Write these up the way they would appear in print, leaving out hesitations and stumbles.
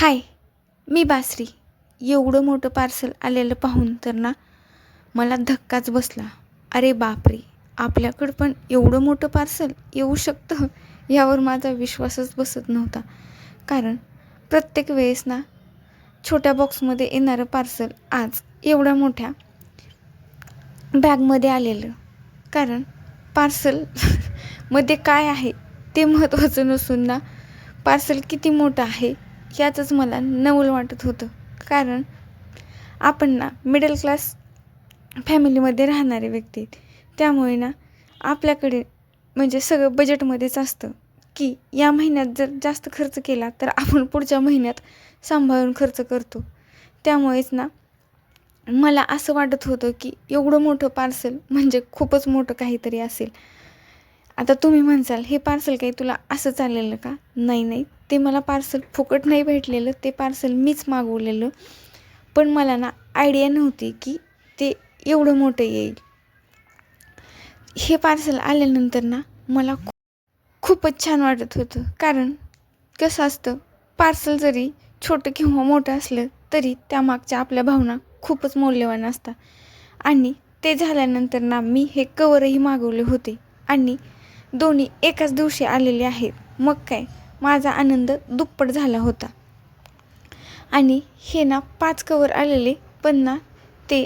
हाय, मी बासरी. एवढं मोठं पार्सल आलेलं पाहून तर ना मला धक्काच बसला. अरे बापरे! आपल्याकडं पण एवढं मोठं पार्सल येऊ शकतं यावर माझा विश्वासच बसत नव्हता. कारण प्रत्येक वेळेस ना छोट्या बॉक्समध्ये येणारं पार्सल आज एवढ्या मोठ्या बॅगमध्ये आलेलं. कारण पार्सल मध्ये काय आहे ते महत्त्वाचं नसून ना पार्सल किती मोठं आहे याचंच मला नवल वाटत होतं. कारण आपण ना मिडल क्लास फॅमिलीमध्ये राहणारे व्यक्ती आहेत. त्यामुळे ना आपल्याकडे म्हणजे सगळं बजेटमध्येच असतं की या महिन्यात जर जास्त खर्च केला तर आपण पुढच्या महिन्यात सांभाळून खर्च करतो. त्यामुळेच ना मला असं वाटत होतं की एवढं मोठं पार्सल म्हणजे खूपच मोठं काहीतरी असेल. आता तुम्ही म्हणसाल हे पार्सल काही तुला असं चाललेलं का? नाही, ते मला पार्सल फुकट नाही भेटलेलं, ते पार्सल मीच मागवलेलं. पण मला ना आयडिया नव्हती की ते एवढं मोठं येईल. हे पार्सल आल्यानंतर ना मला खूपच छान वाटत होतं. कारण कसं असतं, पार्सल जरी छोटं किंवा मोठं असलं तरी त्यामागच्या आपल्या भावना खूपच मौल्यवान असतात. आणि ते झाल्यानंतर ना मी हे कवरही मागवले होते आणि दोन्ही एकाच दिवशी आलेले आहेत. मग काय माझा आनंद दुप्पट झाला होता. आणि हे ना 5 कवर आलेले, पण ना ते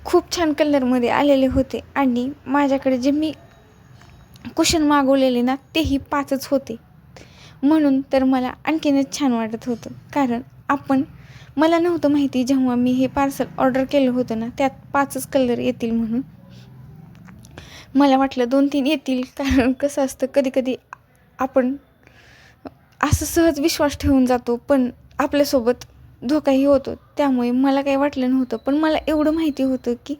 खूप छान कलरमध्ये आलेले होते. आणि माझ्याकडे जे मी कुशन मागवलेले ना तेही 5च होते. म्हणून तर मला आणखीनच छान वाटत होतं. कारण मला नव्हतं माहिती जेव्हा मी हे पार्सल ऑर्डर केलं होतं ना त्यात 5च कलर येतील म्हणून. मला वाटलं 2-3 येतील. कारण कसं असतं, कधी आपण असं सहज विश्वास ठेवून जातो पण आपल्यासोबत धोकाही होतो. त्यामुळे मला काही वाटलं नव्हतं. पण मला एवढं माहिती होतं की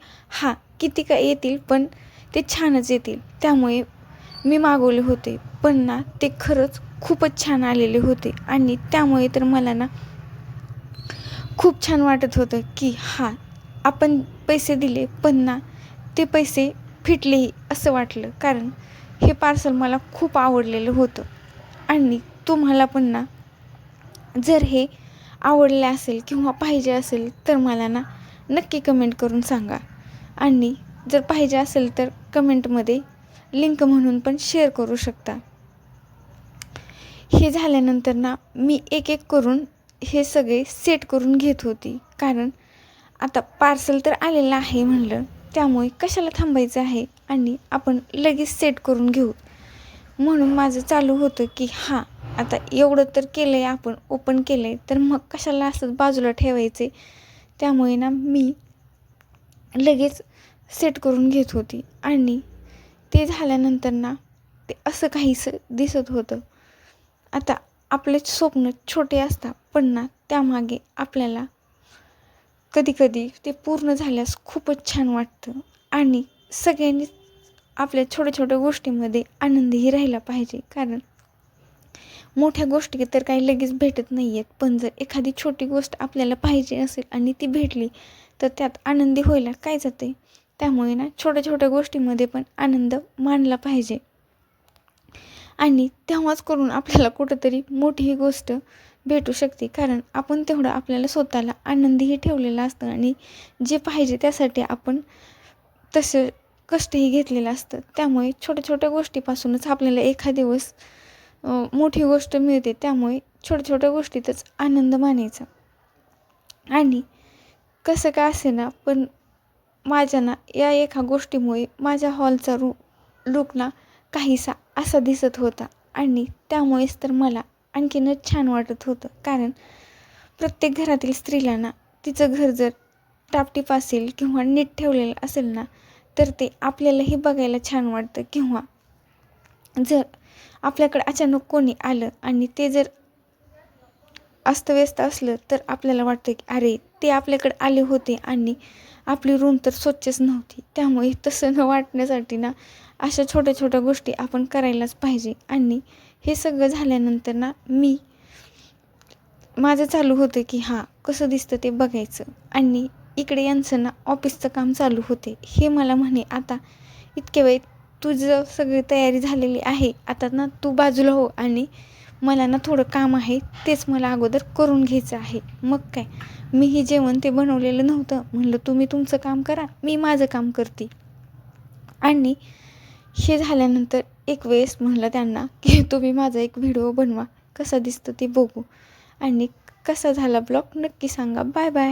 किती काय येतील पण ते छानच येतील. त्यामुळे मी मागवले होते. पण ना ते खरंच खूपच छान आलेले होते. आणि त्यामुळे तर मला ना खूप छान वाटत होतं की आपण पैसे दिले पण ना ते पैसे फिटलेही असं वाटलं. कारण हे पार्सल मला खूप आवडलेलं होतं. आणि तुम्हाला पण ना जर हे आवडले असेल किंवा पाहिजे असेल तर मला ना नक्की कमेंट करून सांगा. आणि जर पाहिजे असेल तर कमेंटमध्ये लिंक म्हणून पण शेअर करू शकता. हे झाल्यानंतर ना मी एक करून हे सगळे सेट करून घेत होती. कारण आता पार्सल तर आलेलं आहे म्हणलं, त्यामुळे कशाला थांबायचं आहे आणि आपण लगेच सेट करून घेऊ. म्हणून माझं चालू होतं की आता एवढं तर केलं आहे, आपण ओपन केलं आहे तर मग कशाला असंच बाजूला ठेवायचे. त्यामुळे ना मी लगेच सेट करून घेत होती. आणि ते झाल्यानंतर ना ते असं काहीसं दिसत होतं. आता आपले स्वप्न छोटे असतात पण ना त्यामागे आपल्याला कधी ते पूर्ण झाल्यास खूपच छान वाटतं. आणि सगळ्यांनी आपल्या छोट्या गोष्टींमध्ये आनंदही राहिला पाहिजे. कारण मोठ्या गोष्टी तर काही लगेच भेटत नाही आहेत. पण जर एखादी छोटी गोष्ट आपल्याला पाहिजे असेल आणि ती भेटली तर त्यात आनंदी व्हायला काय जाते. त्यामुळे ना छोट्या गोष्टींमध्ये पण आनंद मानला पाहिजे. आणि तेव्हाच करून आपल्याला कुठंतरी मोठी गोष्ट भेटू शकते. कारण आपण तेवढं आपल्याला स्वतःला आनंदीही ठेवलेलं असतं आणि जे पाहिजे त्यासाठी आपण तसं कष्टही घेतलेलं असतं. त्यामुळे छोट्या गोष्टीपासूनच आपल्याला एखाद दिवस मोठी गोष्ट मिळते. त्यामुळे छोट्या गोष्टीतच आनंद मानायचा. आणि कसं काय असे ना पण माझ्या ना या एका गोष्टीमुळे माझ्या हॉलचा लुक ना काहीसा असा दिसत होता. आणि त्यामुळेच तर मला आणखीनच छान वाटत होतं. कारण प्रत्येक घरातील स्त्रीला ना तिचं घर जर टापटीप असेल किंवा नीट ठेवलेलं असेल ना तर ते आपल्यालाही बघायला छान वाटतं. किंवा जर आपल्याकडे अचानक कोणी आलं आणि ते जर अस्तव्यस्त असलं तर आपल्याला वाटतं की अरे ते आपल्याकडे आले होते आणि आपली रूम तर स्वच्छच नव्हती. त्यामुळे तसं न वाटण्यासाठी ना अशा छोट्या गोष्टी आपण करायलाच पाहिजे. आणि हे सगळं झाल्यानंतर ना माझं चालू होतं की कसं दिसतं ते बघायचं. आणि इकडे यांचं ना ऑफिसचं काम चालू होते. हे मला म्हणे आता इतके वेळ तुझं सगळी तयारी झालेली आहे, आता ना तू बाजूला हो आणि मला ना थोडं काम आहे, तेच मला अगोदर करून घ्यायचं आहे. मग काय, मीही जेवण ते बनवलेलं नव्हतं. म्हणलं तुम्ही तुमचं काम करा, मी माझं काम करते. आणि हे झाल्यानंतर एक वेळेस म्हणलं त्यांना की तुम्ही माझा एक व्हिडिओ बनवा, कसा दिसतो ते बघू. आणि कसा झाला ब्लॉग नक्की सांगा. Bye bye.